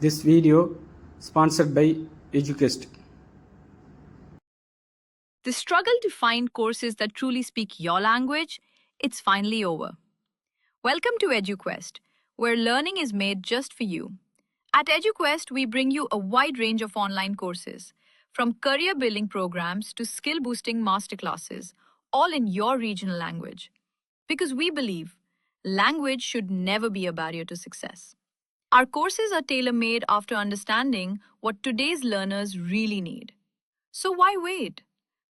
This video sponsored by EduQuest. The struggle to find courses that truly speak your language, it's finally over. Welcome to EduQuest, where learning is made just for you. At EduQuest, we bring you a wide range of online courses, from career building programs to skill boosting masterclasses, all in your regional language. Because we believe language should never be a barrier to success. Our courses are tailor made after understanding what today's learners really need. So why wait?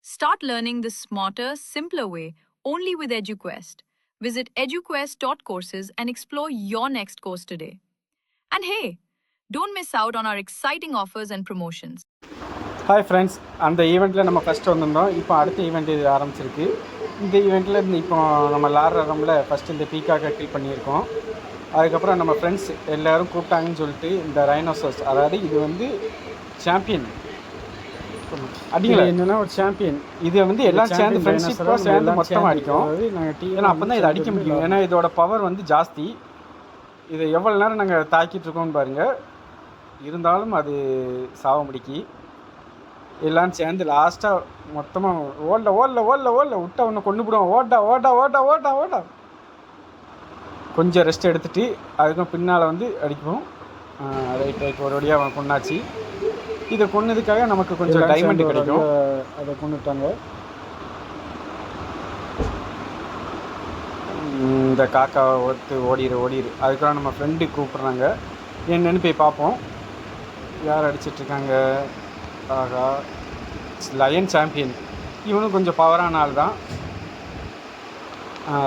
Start learning the smarter, simpler way only with EduQuest. Visit eduquest.courses and explore your next course today. And hey, don't miss out on our exciting offers and promotions. Hi friends, அந்த ஈவெண்ட்டில் நம்ம first வந்திருந்தோம். இப்போ அடுத்த event இது ஆரம்பிச்சிருக்கு. இந்த ஈவெண்ட்டில் இப்போ நம்ம லாரம்ல ஃபஸ்ட்டு இந்த பீக்காக கில் பண்ணியிருக்கோம். அதுக்கப்புறம் நம்ம ஃப்ரெண்ட்ஸ் எல்லோரும் கூப்பிட்டாங்கன்னு சொல்லிட்டு இந்த ரைனோசர்ஸ், அதாவது இது வந்து சாம்பியன் அடிக்கல, என்னென்னா ஒரு சாம்பியன். இது வந்து எல்லாம் சேர்ந்து ஃப்ரெண்ட்ஷிப்பாக சேர்ந்து மொத்தமாக அடிக்கும். ஏன்னா அப்போ தான் இதை அடிக்க முடியும். ஏன்னா இதோட பவர் வந்து ஜாஸ்தி. இதை எவ்வளோ நேரம் நாங்கள் தாக்கிட்டு இருக்கோம்னு பாருங்கள். இருந்தாலும் அது சாவ முடிக்கி எல்லாம் சேர்ந்து லாஸ்ட்டாக மொத்தமாக ஓடல விட்டா ஒன்று கொண்டு போடுவோம். ஓட்டா கொஞ்சம் ரெஸ்ட் எடுத்துகிட்டு அதுக்கும் பின்னால் வந்து அடிப்போம். ரைட் ஒரு வழியாக அவன் கொண்டாச்சு. இதை கொன்னதுக்காக நமக்கு கொஞ்சம் டைமண்ட் கிடைக்கும். அதை கொண்டுட்டாங்க. இந்த காக்காவை ஓடிடு. அதுக்கெல்லாம் நம்ம ஃப்ரெண்டு கூப்பிட்றாங்க. என்னென்னு போய் பார்ப்போம். யார் அடிச்சிட்ருக்காங்க? ஆகா, லயன் சாம்பியன். இவனும் கொஞ்சம் பவரான ஆள் தான்.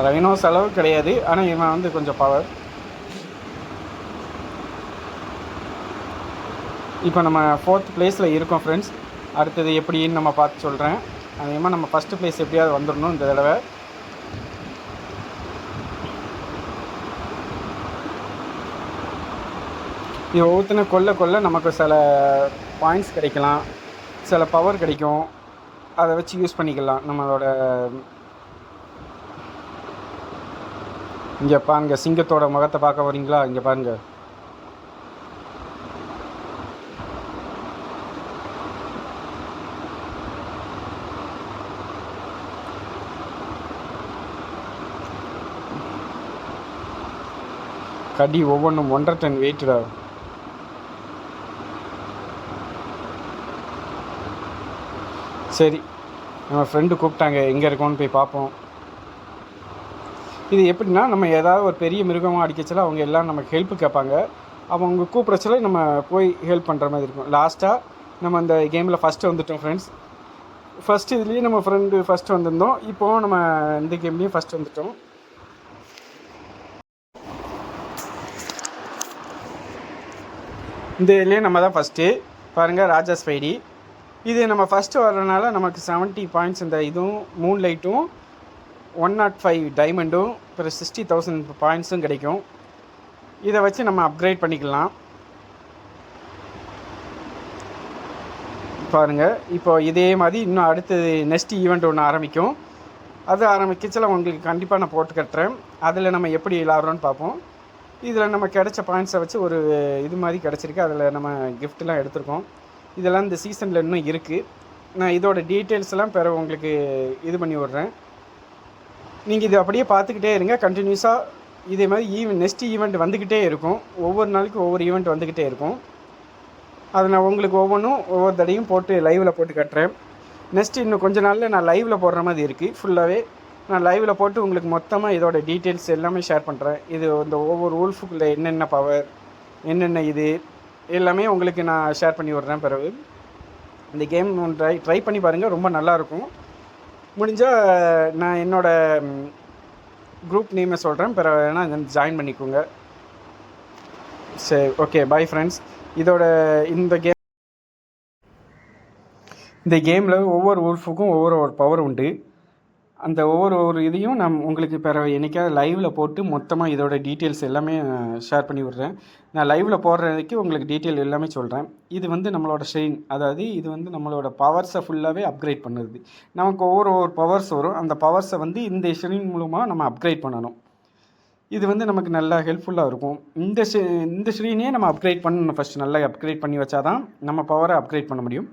ரைனோஸ் அளவு கிடையாது, ஆனால் இவன் வந்து கொஞ்சம் பவர். இப்போ நம்ம 4th பிளேஸில் இருக்கோம் ஃப்ரெண்ட்ஸ். அடுத்தது எப்படின்னு நம்ம பார்த்து சொல்கிறேன். அதேமாதிரி நம்ம ஃபஸ்ட்டு பிளேஸ் எப்படியாவது வந்துடணும் இந்த தடவை. இது ஒவ்வொருத்தனை கொல்ல நமக்கு சில பாயிண்ட்ஸ் கிடைக்கலாம், சில பவர் கிடைக்கும். அதை வச்சு யூஸ் பண்ணிக்கலாம் நம்மளோட. இங்கே பாருங்க, சிங்கத்தோட முகத்தை பார்க்க வரீங்களா? இங்கே பாருங்க. கடி ஒவ்வொன்றும் 1.5 டன் வெயிட்டுடா. சரி, நம்ம ஃப்ரெண்டு கூப்பிட்டாங்க, எங்கே இருக்கோன்னு போய் பார்ப்போம். இது எப்படின்னா, நம்ம ஏதாவது ஒரு பெரிய மிருகமாக அடிக்கச்சில அவங்க எல்லாம் நமக்கு ஹெல்ப்பு கேட்பாங்க. அவங்க கூப்பிட்றச்சில நம்ம போய் ஹெல்ப் பண்ணுற மாதிரி இருக்கும். லாஸ்ட்டாக நம்ம அந்த கேமில் ஃபஸ்ட்டு வந்துட்டோம் ஃப்ரெண்ட்ஸ். ஃபஸ்ட்டு இதுலேயும் நம்ம ஃப்ரெண்டு ஃபஸ்ட்டு வந்திருந்தோம். இப்போது நம்ம இந்த கேம்லேயும் ஃபஸ்ட்டு வந்துட்டோம். இந்த இதுலேயும் நம்ம தான் ஃபஸ்ட்டு. பாருங்கள், ராஜா ஸ்பைடி. இது நம்ம ஃபஸ்ட்டு வர்றதுனால நமக்கு 70 பாயிண்ட்ஸ் இந்த இதுவும் மூன் லைட்டும் 105 டைமண்டும் அப்புறம் 60,000 பாயிண்ட்ஸும் கிடைக்கும். இதை வச்சு நம்ம அப்கிரேட் பண்ணிக்கலாம். பாருங்கள், இப்போ இதே மாதிரி இன்னும் அடுத்தது நெக்ஸ்ட் ஈவெண்ட் ஒன்று ஆரம்பிக்கும். அது ஆரம்பிக்கச்சில் உங்களுக்கு கண்டிப்பாக நான் போட்டு கட்டுறேன். அதில் நம்ம எப்படி விளாட்றோன்னு பார்ப்போம். இதில் நம்ம கிடைச்ச பாயிண்ட்ஸை வச்சு ஒரு இது மாதிரி கிடச்சிருக்கு. அதில் நம்ம கிஃப்ட்லாம் எடுத்துருக்கோம். இதெல்லாம் இந்த சீசனில் இன்னும் இருக்குது. நான் இதோட டீட்டெயில்ஸ்லாம் பிறகு உங்களுக்கு இது பண்ணி விட்றேன். நீங்கள் இது அப்படியே பார்த்துக்கிட்டே இருங்க. கண்டினியூஸாக இதே மாதிரி நெக்ஸ்ட் ஈவெண்ட் வந்துக்கிட்டே இருக்கும். ஒவ்வொரு நாளைக்கும் ஒவ்வொரு ஈவெண்ட் வந்துக்கிட்டே இருக்கும். அதை நான் உங்களுக்கு ஒவ்வொரு தடையும் போட்டு லைவில் போட்டு கட்டுறேன். நெக்ஸ்ட்டு இன்னும் கொஞ்சம் நாளில் நான் லைவில் போடுற மாதிரி இருக்குது. ஃபுல்லாகவே நான் லைவில் போட்டு உங்களுக்கு மொத்தமாக இதோட டீட்டெயில்ஸ் எல்லாமே ஷேர் பண்ணுறேன். இது இந்த ஒவ்வொரு ஊல்ஃபுக்குள்ளே என்னென்ன பவர், என்னென்ன இது எல்லாமே உங்களுக்கு நான் ஷேர் பண்ணி விட்றேன். பிறகு இந்த கேம் ட்ரை பண்ணி பாருங்கள், ரொம்ப நல்லாயிருக்கும். முடிஞ்சால் நான் என்னோடய குரூப் நேமை சொல்கிறேன், பிறகு வேணால் ஜாயின் பண்ணிக்கோங்க. சரி, ஓகே, பாய் ஃப்ரெண்ட்ஸ். இந்த கேமில் ஒவ்வொரு ஊல்ஃபுக்கும் ஒவ்வொரு பவர் உண்டு. அந்த ஒவ்வொரு இதையும் நான் உங்களுக்கு பிறகு என்றைக்காவது லைவில் போட்டு மொத்தமாக இதோட டீட்டெயில்ஸ் எல்லாமே ஷேர் பண்ணி விட்றேன். நான் லைவில் போடுறதுக்கு உங்களுக்கு டீட்டெயில் எல்லாமே சொல்கிறேன். இது வந்து நம்மளோட ஷெயின், அதாவது இது வந்து நம்மளோட பவர்ஸை ஃபுல்லாகவே அப்கிரேட் பண்ணுறது. நமக்கு ஒவ்வொரு பவர்ஸ் வரும். அந்த பவர்ஸை வந்து இந்த ஷெயின் மூலமாக நம்ம அப்கிரேட் பண்ணணும். இது வந்து நமக்கு நல்லா ஹெல்ப்ஃபுல்லாக இருக்கும். இந்த ஸ்க்ரீனே நம்ம அப்கிரேட் பண்ணணும். ஃபஸ்ட்டு நல்லா அப்கிரேட் பண்ணி வச்சா தான் நம்ம பவரை அப்கிரேட் பண்ண முடியும்.